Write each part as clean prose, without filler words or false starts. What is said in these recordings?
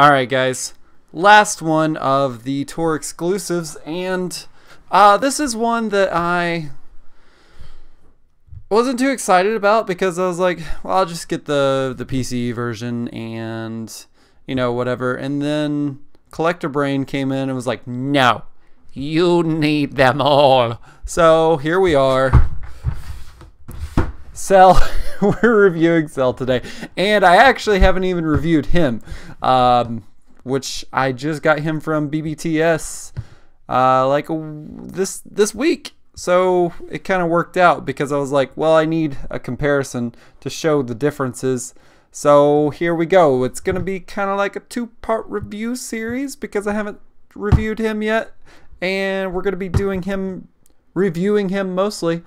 Alright guys, last one of the tour exclusives, and this is one that I wasn't too excited about because I was like, well, I'll just get the PCE version and, you know, whatever. And then Collector Brain came in and was like, no, you need them all. So here we are. Cell. We're reviewing Cell today, and I actually haven't even reviewed him, which I just got him from BBTS like this week. So it kind of worked out because I was like, well, I need a comparison to show the differences. So here we go. It's gonna be kind of like a two-part review series because I haven't reviewed him yet, and we're gonna be reviewing him mostly.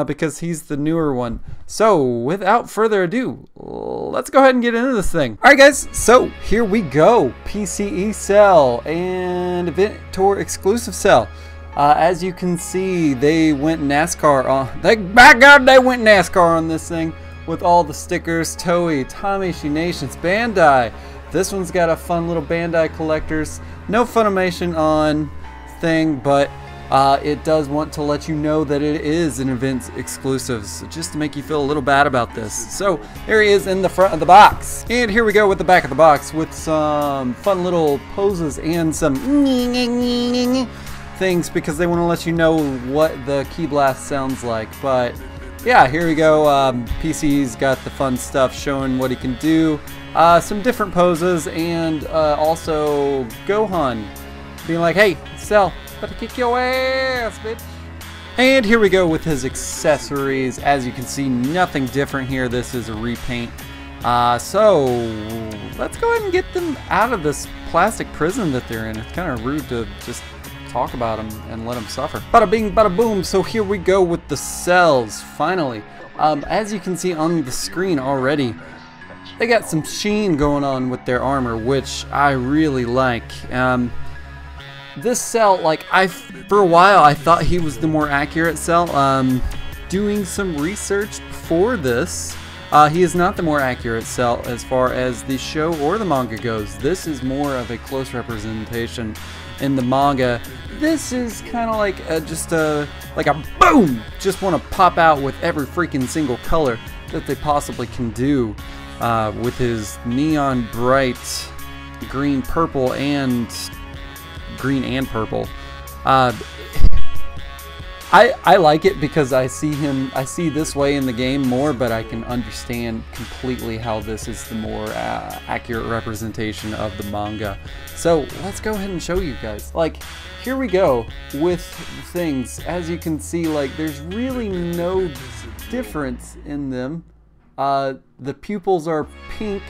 Because he's the newer one. So without further ado, let's go ahead and get into this thing. Alright guys, so here we go. PCE Cell and Event Tour exclusive Cell. As you can see, they went NASCAR on. They went NASCAR on this thing with all the stickers. Toei, Tamashii Nations, Bandai. This one's got a fun little Bandai collectors. No Funimation on thing, but it does want to let you know that it is an event exclusive, so just to make you feel a little bad about this. So here he is in the front of the box, and here we go with the back of the box with some fun little poses and some things because they want to let you know what the key blast sounds like. But yeah, here we go. PC's got the fun stuff showing what he can do, some different poses, and also Gohan being like, hey, Cell, to kick your ass, bitch. And here we go with his accessories. As you can see, nothing different here. This is a repaint. So let's go ahead and get them out of this plastic prison that they're in. It's kind of rude to just talk about them and let them suffer. Bada bing, bada boom. So here we go with the cells, finally. As you can see on the screen already, they got some sheen going on with their armor, which I really like. This Cell, like, for a while I thought he was the more accurate Cell. Doing some research for this, he is not the more accurate Cell as far as the show or the manga goes. This is more of a close representation in the manga. This is kind of like like a boom, just want to pop out with every freaking single color that they possibly can do, with his neon bright green, purple, and green and purple. I like it because I see this way in the game more, but I can understand completely how this is the more accurate representation of the manga. So let's go ahead and show you guys. Like, here we go with things. As you can see, like, there's really no difference in them. The pupils are pink,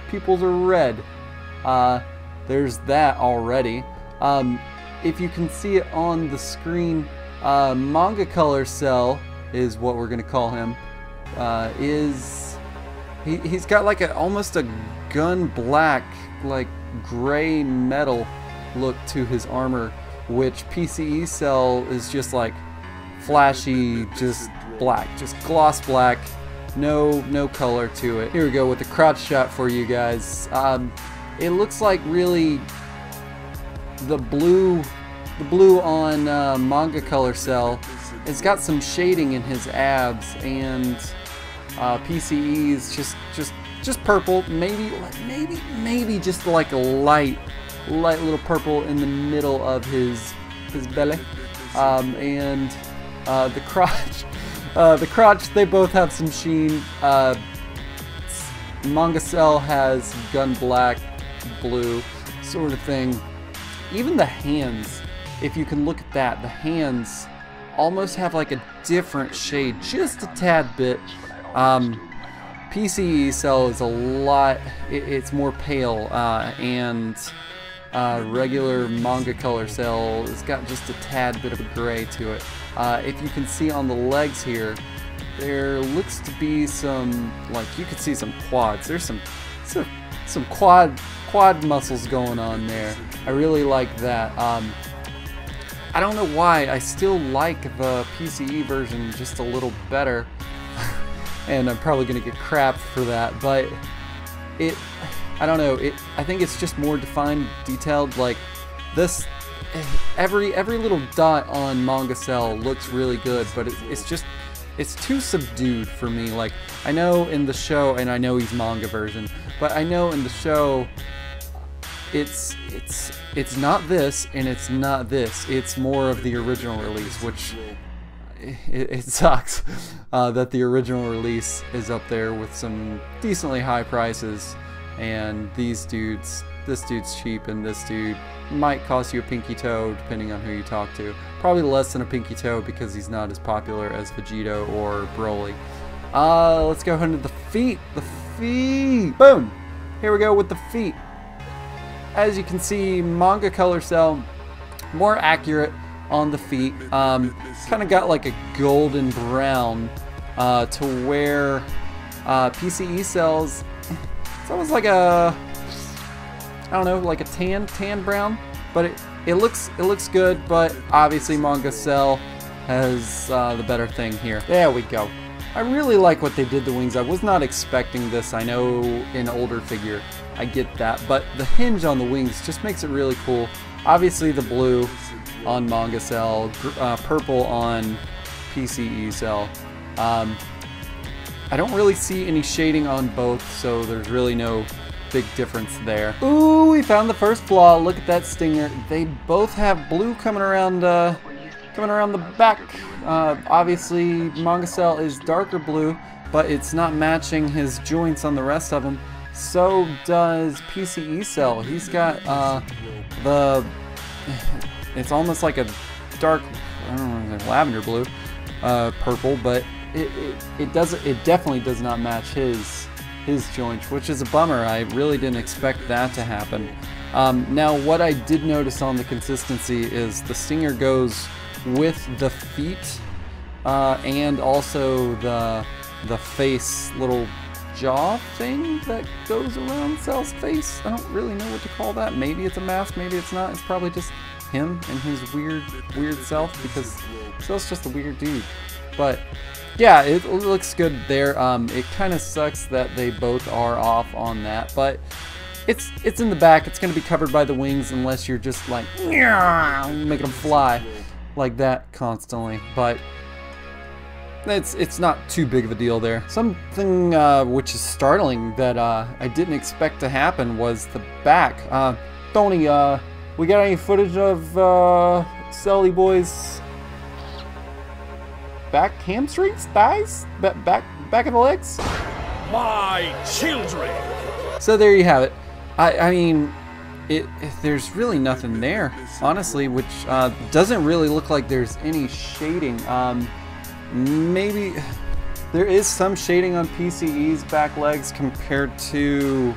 pupils are red. There's that already. If you can see it on the screen, Manga Color Cell is what we're gonna call him. He's got like almost a gun black, like gray metal look to his armor, which PCE Cell is just like flashy, just black, just gloss black, no color to it. Here we go with the crotch shot for you guys. It looks like really the blue on Manga Color Cell. It's got some shading in his abs, and PCE's just purple. Maybe just like a light little purple in the middle of his belly, and the crotch. They both have some sheen. Manga Cell has gun black, blue sort of thing. Even the hands, if you can look at that, the hands almost have like a different shade, just a tad bit. PCE Cell is a lot, it's more pale, and regular Manga Color Cell has got just a tad bit of a gray to it. If you can see on the legs here, there looks to be some, like, you could see some quads. There's some quad muscles going on there. I really like that. I don't know why, I still like the PCE version just a little better. And I'm probably gonna get crap for that, but I don't know. I think it's just more defined, detailed. Like this, every little dot on Manga Cell looks really good, but it's too subdued for me. Like I know in the show, and I know he's manga version, but I know in the show, it's not this and it's not this. It's more of the original release, which it sucks that the original release is up there with some decently high prices, and this dude's cheap, and this dude might cost you a pinky toe depending on who you talk to. Probably less than a pinky toe because he's not as popular as Vegito or Broly. Let's go ahead into the feet. The feet. Boom. Here we go with the feet. As you can see, Manga Color Cell more accurate on the feet. Kind of got like a golden brown to where PCE Cells, it's almost like a, I don't know, like a tan brown, but it looks good. But obviously Manga Cell has the better thing here. There we go. I really like what they did to the wings. I was not expecting this. I know in older figure, I get that, but the hinge on the wings just makes it really cool. Obviously the blue on Manga Cell, purple on PCE Cell. I don't really see any shading on both, so there's really no big difference there. Ooh, we found the first flaw. Look at that stinger. They both have blue coming around the back. Obviously Manga Cell is darker blue, but it's not matching his joints on the rest of them. So does PCE Cell. He's got it's almost like a dark, I don't know, lavender blue, purple, but it definitely does not match his joints, which is a bummer. I really didn't expect that to happen. Now what I did notice on the consistency is the stinger goes with the feet and also the face little jaw thing that goes around Cell's face. I don't really know what to call that. Maybe it's a mask, maybe it's not. It's probably just him and his weird self, because Cell's just a weird dude. But yeah, it looks good there. It kind of sucks that they both are off on that, but it's in the back. It's going to be covered by the wings unless you're just like making them fly like that constantly. But it's not too big of a deal there. Something which is startling that I didn't expect to happen was the back. Tony, we got any footage of Celly Boy's back hamstrings, thighs, back of the legs? My children! So there you have it. I mean, there's really nothing there, honestly, which doesn't really look like there's any shading. Maybe there is some shading on PCE's back legs compared to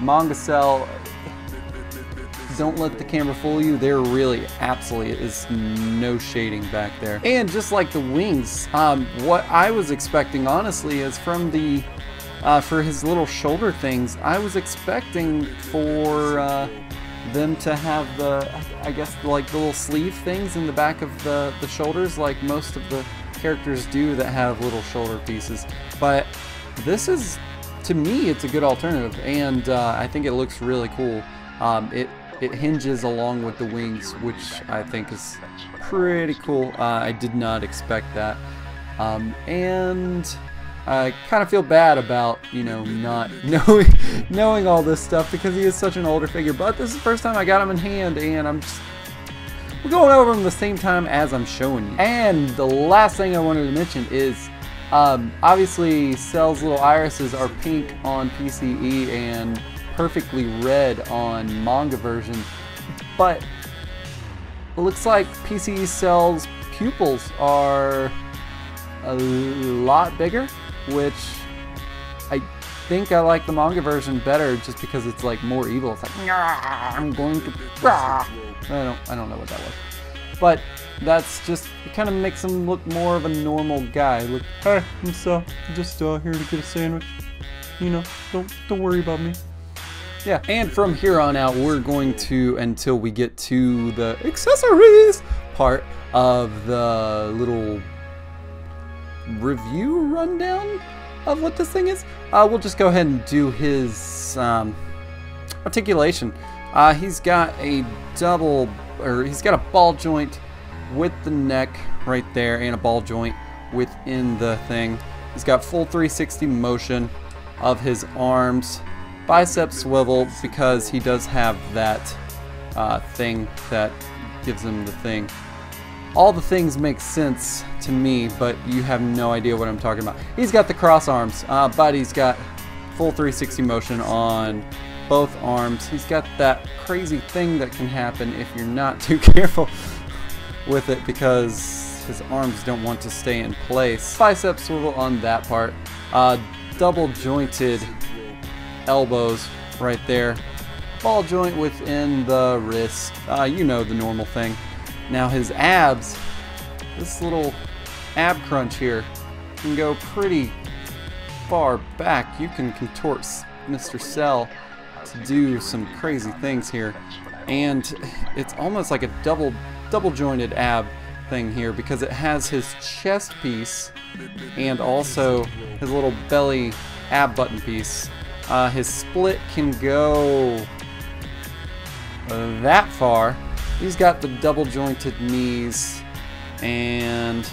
Manga Cell. Don't let the camera fool you. There really absolutely is no shading back there. And just like the wings, what I was expecting, honestly, is from the for his little shoulder things, I was expecting for them to have the, I guess, like the little sleeve things in the back of the shoulders, like most of the characters do that have little shoulder pieces. But this is, to me, it's a good alternative, and I think it looks really cool. It hinges along with the wings, which I think is pretty cool. I did not expect that, and I kind of feel bad about, you know, not knowing all this stuff, because he is such an older figure. But this is the first time I got him in hand, and we're going over him the same time as I'm showing you. And the last thing I wanted to mention is, obviously Cell's little irises are pink on PCE and perfectly red on manga version, but it looks like PCE Cell's pupils are a lot bigger, which I think I like the manga version better, just because it's like more evil. It's like, I'm going to, I don't know what that was, but that's just, it kind of makes him look more of a normal guy. Look, hey, I'm just here to get a sandwich, you know, don't worry about me. Yeah, and from here on out, we're going to, until we get to the accessories part of the little review rundown of what this thing is, we'll just go ahead and do his articulation. He's got a he's got a ball joint with the neck right there and a ball joint within the thing. He's got full 360 motion of his arms, bicep swivel because he does have that thing that gives him the thing. All the things make sense to me, but you have no idea what I'm talking about. He's got the cross arms, but he's got full 360 motion on both arms. He's got that crazy thing that can happen if you're not too careful with it because his arms don't want to stay in place. Bicep swivel on that part. Double jointed elbows right there. Ball joint within the wrist. You know the normal thing. Now his abs, this little ab crunch here, can go pretty far back. You can contort Mr. Cell to do some crazy things here. And it's almost like a double jointed ab thing here because it has his chest piece and also his little belly ab button piece. His split can go that far. He's got the double jointed knees and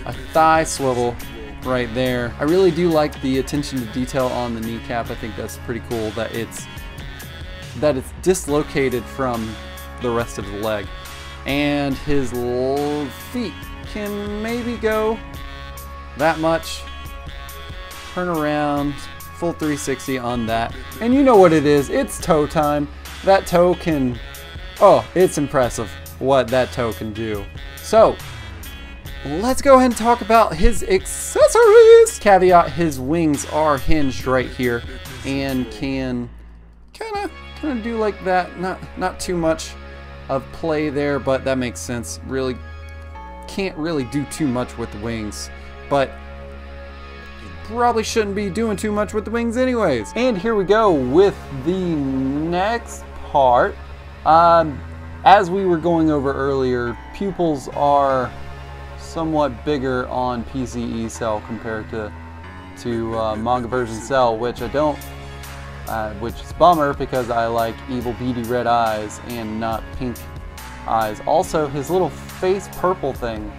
a thigh swivel right there. I really do like the attention to detail on the kneecap. I think that's pretty cool that it's dislocated from the rest of the leg. And his feet can maybe go that much. Turn around, full 360 on that. And you know what it is, it's toe time. That toe can, oh, it's impressive what that toe can do. So, let's go ahead and talk about his accessories. Caveat, his wings are hinged right here and can kind of do like that. Not too much of play there, but that makes sense. Really can't really do too much with the wings, but probably shouldn't be doing too much with the wings anyways. And here we go with the next part. As we were going over earlier, pupils are somewhat bigger on PCE Cell compared to manga version Cell, which I don't, which is a bummer because I like evil beady red eyes and not pink eyes. Also, his little face purple thing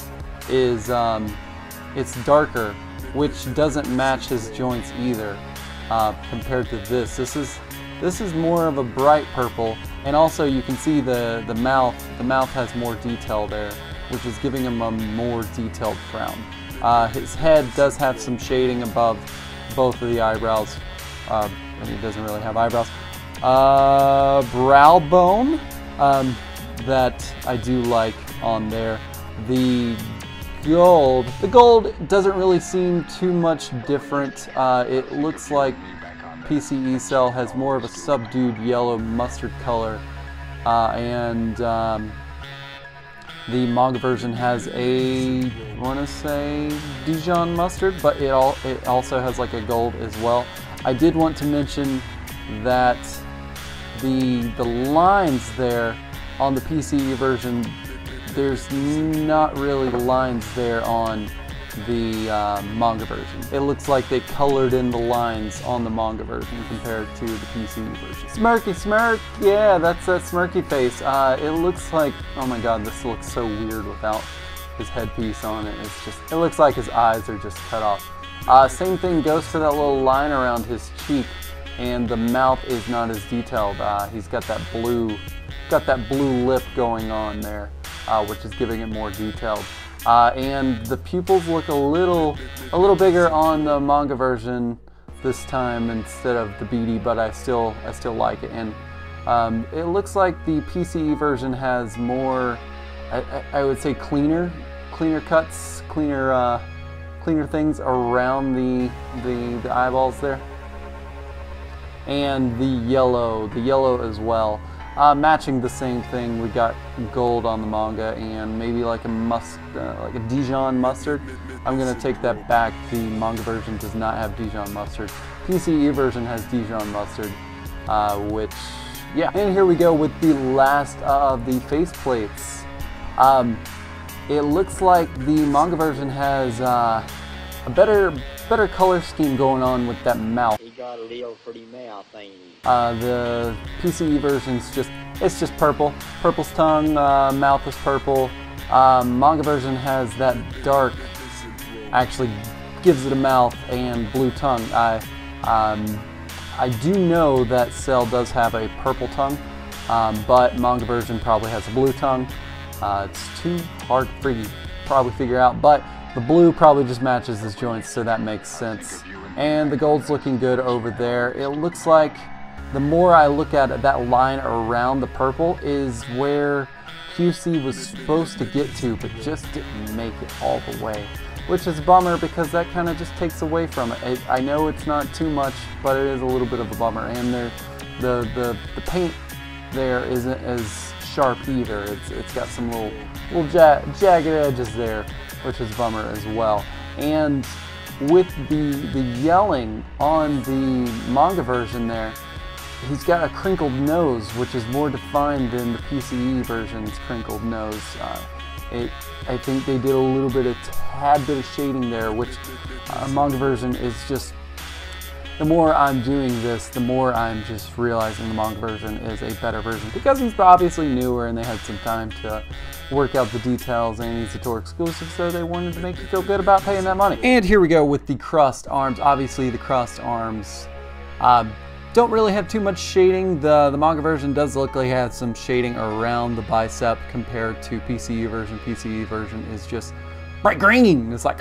is it's darker, which doesn't match his joints either compared to this. This is more of a bright purple, and also you can see the mouth. The mouth has more detail there, which is giving him a more detailed frown. His head does have some shading above both of the eyebrows. And he doesn't really have eyebrows. Brow bone that I do like on there. The gold doesn't really seem too much different. It looks like PCE Cell has more of a subdued yellow mustard color, and the manga version has a, I want to say, Dijon mustard, but it also has like a gold as well. I did want to mention that the lines there on the PCE version, there's not really lines there on the manga version. It looks like they colored in the lines on the manga version compared to the PCE version. Smirky smirk, yeah, that's that smirky face. It looks like, oh my god, this looks so weird without his headpiece on it. It looks like his eyes are just cut off. Same thing goes to that little line around his cheek, and the mouth is not as detailed. He's got that blue lip going on there, which is giving it more detailed. And the pupils look a little bigger on the manga version this time instead of the beady, but I still like it. And it looks like the PCE version has more, I would say, cleaner cuts, cleaner things around the eyeballs there. And the yellow as well. Matching the same thing, we got gold on the manga and maybe like a Dijon mustard. I'm gonna take that back. The manga version does not have Dijon mustard. PCE version has Dijon mustard, which, yeah. And here we go with the last of the face plates. It looks like the manga version has a better color scheme going on with that mouth. got a little pretty mouth, ain't he? The PCE version's it's just purple. Purple's tongue, mouth is purple. Manga version has that dark, actually gives it a mouth and blue tongue. I do know that Cell does have a purple tongue, but manga version probably has a blue tongue. It's too hard to probably figure out, but the blue probably just matches his joints, so that makes sense. And the gold's looking good over there. It looks like the more I look at it, that line around the purple is where QC was supposed to get to, but just didn't make it all the way, which is a bummer because that kind of just takes away from it. I know it's not too much, but it is a little bit of a bummer. And the paint there isn't as sharp either. It's got some little jagged edges there, which is a bummer as well. And with the yelling on the manga version there, he's got a crinkled nose, which is more defined than the PCE version's crinkled nose. I think they did a tad bit of shading there, which manga version is just, the more I'm doing this, the more I'm just realizing the manga version is a better version, because he's obviously newer and they had some time to work out the details, and he's a tour exclusive, so they wanted to make you feel good about paying that money. And here we go with the crossed arms. Obviously the crossed arms don't really have too much shading. The manga version does look like it has some shading around the bicep compared to PCE version. PCE version is just bright green. It's like,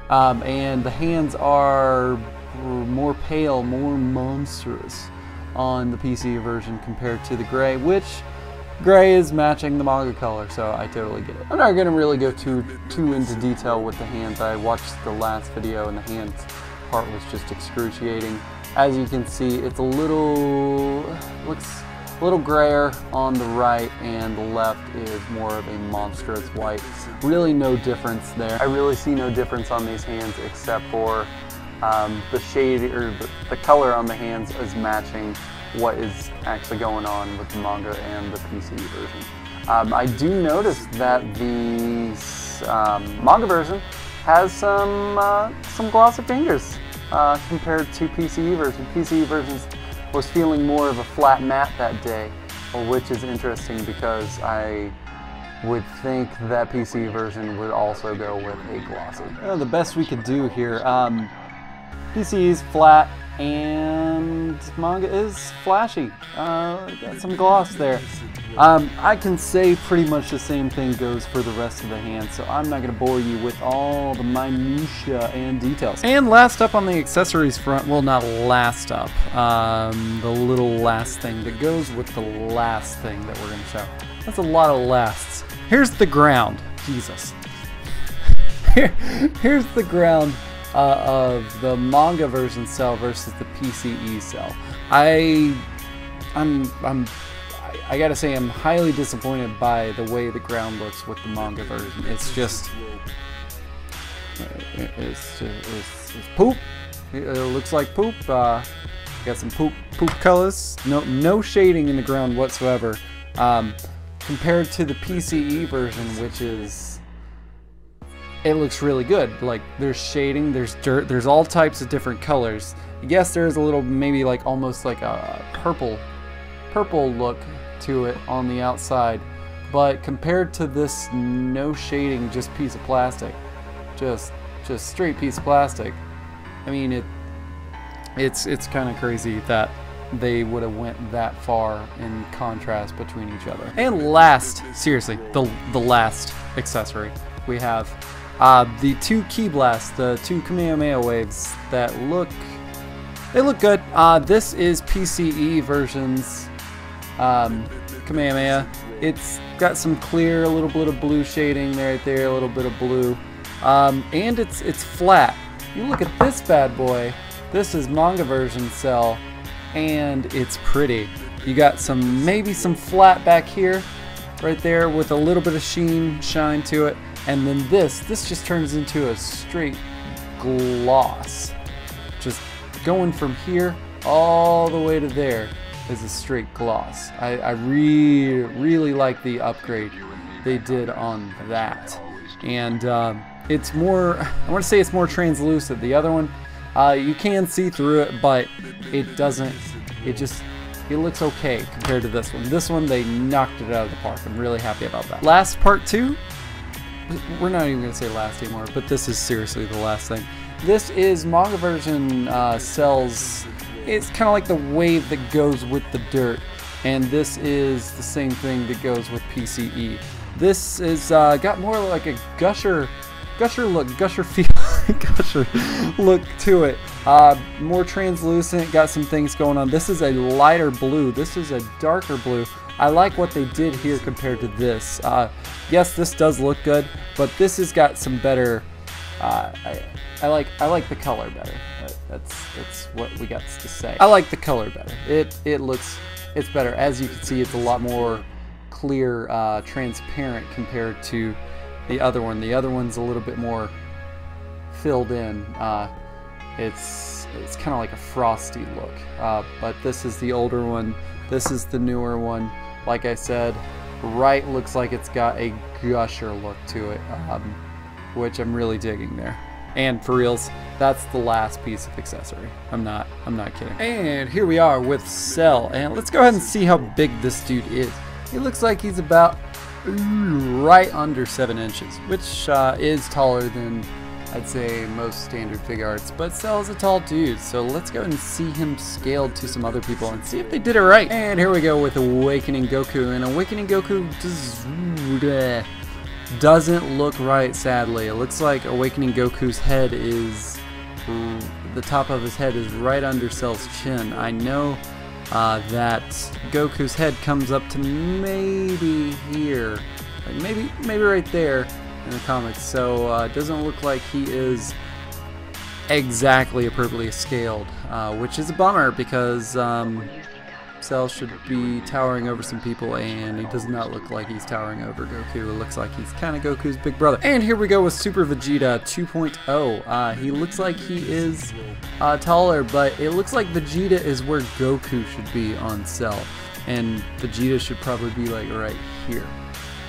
and the hands are more pale, more monstrous on the PCE version compared to the gray, which gray is matching the manga color, so I totally get it. I'm not going to really go too into detail with the hands. I watched the last video and the hands part was just excruciating. As you can see, it's looks a little grayer on the right, and the left is more of a monstrous white. Really no difference there. I really see no difference on these hands except for the shade, or the color on the hands is matching what is actually going on with the manga and the PCE version. I do notice that the manga version has some glossy fingers compared to PCE version. PCE version was feeling more of a flat matte that day, which is interesting because I would think that PCE version would also go with a glossy. The best we could do here, PCE is flat and manga is flashy. Got some gloss there. I can say pretty much the same thing goes for the rest of the hand, so I'm not going to bore you with all the minutia and details. And last up on the accessories front, well, not last up, the little last thing that goes with the last thing that we're going to show. That's a lot of lasts. Here's the ground. Jesus. Here's the ground of the manga version cell versus the PCE cell. I gotta say, I'm highly disappointed by the way the ground looks with the manga version. It's just, it's poop. It looks like poop. Got some poop colors. No shading in the ground whatsoever. Compared to the PCE version, which is, it looks really good. Like, there's shading, there's dirt, there's all types of different colors. Yes, there's a little, maybe like almost like a purple look to it on the outside, but compared to this no shading, just piece of plastic, just straight piece of plastic, I mean, it's kind of crazy that they would have went that far in contrast between each other. And last, seriously, the last accessory we have, the two Ki Blasts, the two Kamehameha waves that look good. This is PCE version's Kamehameha. It's got some clear, a little bit of blue shading right there, a little bit of blue, and it's flat. You look at this bad boy. This is manga version cell, and it's pretty. You got maybe some flat back here, right there, with a little bit of shine to it, and then this just turns into a straight gloss. Just going from here all the way to there is a straight gloss. I really like the upgrade they did on that, and it's more, I want to say it's more translucent. The other one You can see through it, but it doesn't, it looks okay compared to this one. This one, they knocked it out of the park. I'm really happy about that. Last part 2, we're not even gonna say last anymore, but this is seriously the last thing. This is manga version Cell's, it's kind of like the wave that goes with the dirt, and this is the same thing that goes with PCE. This is got more like a gusher look, gusher feel, gusher look to it. More translucent, got some things going on. This is a lighter blue. This is a darker blue. I like what they did here compared to this. Yes, this does look good, but this has got some better. I like the color better. That's what we got to say. I like the color better. It's better. As you can see, it's a lot more clear, transparent compared to the other one. The other one's a little bit more filled in. It's kind of like a frosty look, but this is the older one. This is the newer one. Like I said, right looks like it's got a gusher look to it, which I'm really digging there. And for reals, that's the last piece of accessory. I'm not kidding. And here we are with Cell, and let's go ahead and see how big this dude is. He looks like he's about right under 7 inches, which is taller than I'd say most standard Figuarts, but Cell is a tall dude, so let's go and see him scaled to some other people and see if they did it right. And here we go with Awakening Goku, and Awakening Goku doesn't look right, sadly. It looks like Awakening Goku's head is, the top of his head is right under Cell's chin. I know that Goku's head comes up to maybe here, like maybe right there in the comics, so it doesn't look like he is exactly appropriately scaled, which is a bummer because Cell should be towering over some people, and he does not look like he's towering over Goku. It looks like he's kind of Goku's big brother. And here we go with Super Vegeta 2.0. He looks like he is taller, but it looks like Vegeta is where Goku should be on Cell, and Vegeta should probably be like right here,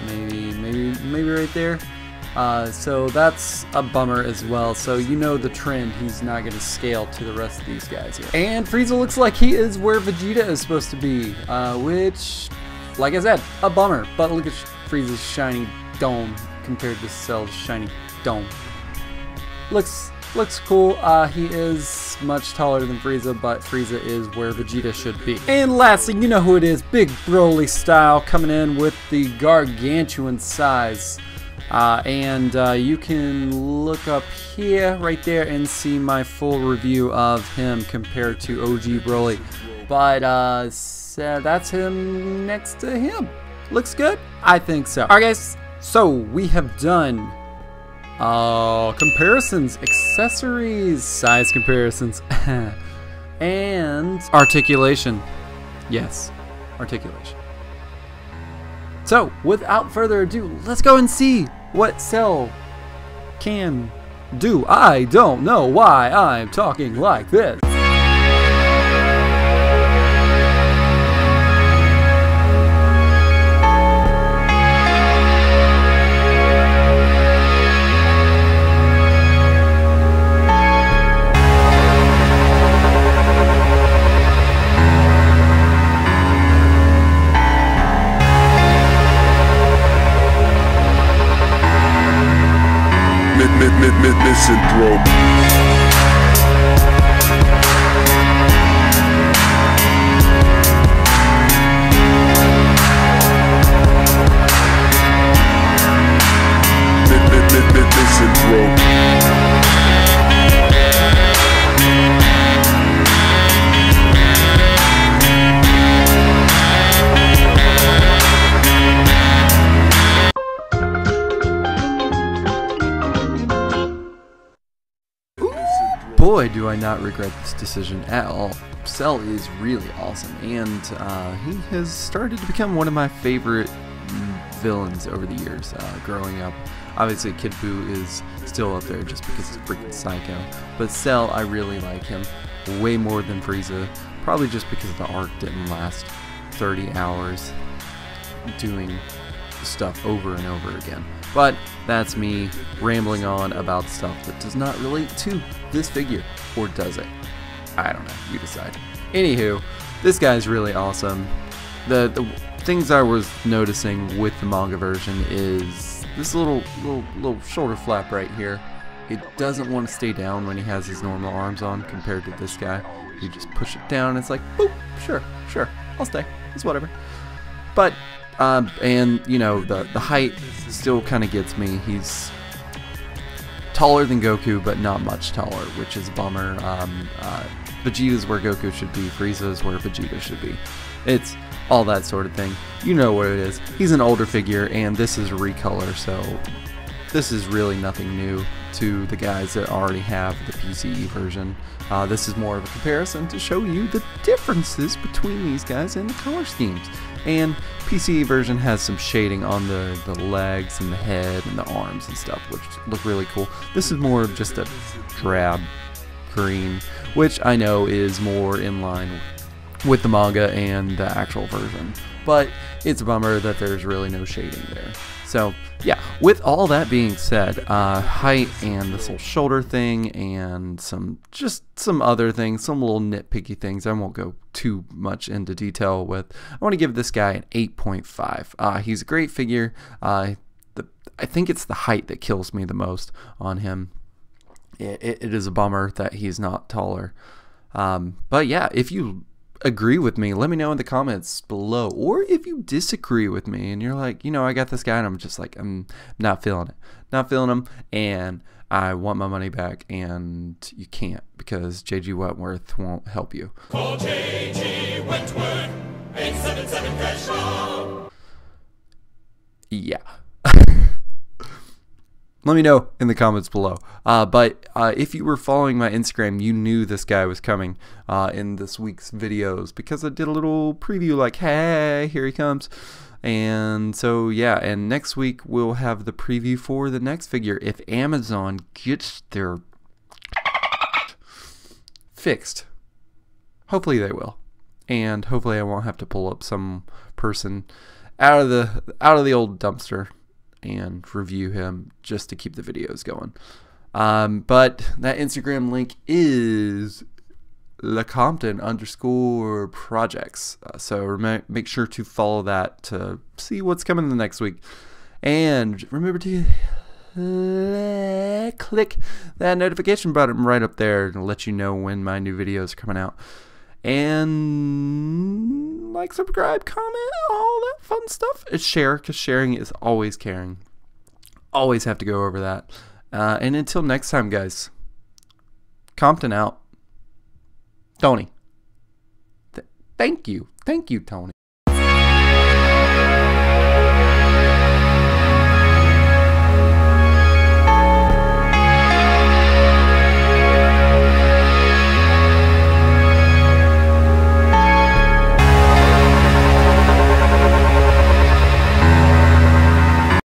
maybe right there. So that's a bummer as well. So you know the trend, he's not going to scale to the rest of these guys here. And Frieza looks like he is where Vegeta is supposed to be, which, like I said, a bummer. But look at Frieza's shiny dome compared to Cell's shiny dome. Looks cool. He is much taller than Frieza, but Frieza is where Vegeta should be. And lastly, you know who it is, Big Broly style, coming in with the gargantuan size. You can look up here, right there, and see my full review of him compared to OG Broly. But so that's him next to him. Looks good? I think so. Alright guys, so we have done comparisons, accessories, size comparisons, and articulation. Yes, articulation. So, without further ado, let's go and see what Cell can do. I don't know why I'm talking like this. Misanthrope. Boy, do I not regret this decision at all. Cell is really awesome, and he has started to become one of my favorite villains over the years growing up. Obviously, Kid Buu is still up there just because he's freaking psycho, but Cell, I really like him way more than Frieza, probably just because the arc didn't last 30 hours doing stuff over and over again. But that's me rambling on about stuff that does not relate to this figure, or does it? I don't know, you decide. Anywho, this guy's really awesome. The things I was noticing with the manga version is this little shoulder flap right here. It doesn't want to stay down when he has his normal arms on compared to this guy. You just push it down and it's like, boop, sure, I'll stay, it's whatever. But, and you know, the height still kind of gets me. He's taller than Goku, but not much taller, which is a bummer. Vegeta's where Goku should be, Frieza's where Vegeta should be. It's all that sort of thing. You know what it is. He's an older figure, and this is a recolor, so this is really nothing new to the guys that already have the PCE version. This is more of a comparison to show you the differences between these guys and the color schemes. And PCE version has some shading on the legs and the head and the arms and stuff, which look really cool. This is more of just a drab green, which I know is more in line with the manga and the actual version. But it's a bummer that there's really no shading there. So yeah, with all that being said, height and this little shoulder thing and some other things, some little nitpicky things I won't go too much into detail with. I want to give this guy an 8.5. He's a great figure. I think it's the height that kills me the most on him. It is a bummer that he's not taller. But yeah, if you agree with me, let me know in the comments below. Or if you disagree with me and you're like, you know, I got this guy and I'm just like, I'm not feeling it. Not feeling him, and I want my money back, and you can't because JG Wentworth won't help you. Call JG Wentworth, 877 cash. Yeah. Let me know in the comments below. But if you were following my Instagram, you knew this guy was coming in this week's videos because I did a little preview like, hey, here he comes. And so, yeah, and next week we'll have the preview for the next figure if Amazon gets their fixed. Hopefully they will. And hopefully I won't have to pull up some person out of the old dumpster and review him just to keep the videos going. But that Instagram link is LeCompton_projects. So make sure to follow that to see what's coming the next week. And remember to click that notification button right up there to let you know when my new videos are coming out. And like, subscribe, comment, all that fun stuff. And share, because sharing is always caring. Always have to go over that. And until next time, guys, Compton out. Tony. Thank you. Thank you, Tony.